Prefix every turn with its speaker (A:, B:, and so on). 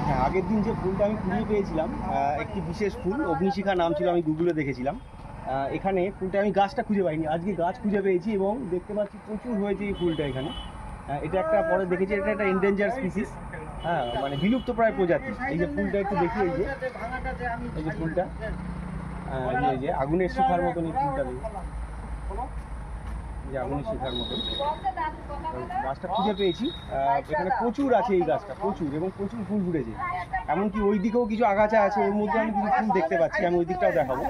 A: হ্যাঁ, আগের দিন যে ফুলটা আমি কুড়িয়ে পেয়েছিলাম, একটি বিশেষ ফুল, অগ্নিশিখা নাম ছিল, আমি গুগলে দেখেছিলাম। এখানে ফুলটা আমি গাছটা খুঁজে পাইনি, আজকে গাছ খুঁজে পেয়েছি এবং দেখতে পাচ্ছি প্রচুর হয়েছে এই ফুলটা এখানে। এটা একটা পরে দেখেছি, এটা একটা এন্ডেঞ্জার স্পিসিস, হ্যাঁ, মানে বিলুপ্ত প্রায় প্রজাতি। এই যে ফুলটা একটু দেখি, এই যে ফুলটা, এই যে আগুনের শিখার মতন এই ফুলটা, যে আগুনের শিখার মতন গাছটা খুঁজে পেয়েছি। এখানে প্রচুর আছে এই গাছটা, প্রচুর, এবং প্রচুর ফুল ফুটেছে। এমনকি ওই দিকেও কিছু আগাছা আছে, ওর মধ্যে আমি কিছু ফুল দেখতে পাচ্ছি, আমি ওই দিকটাও দেখাবো।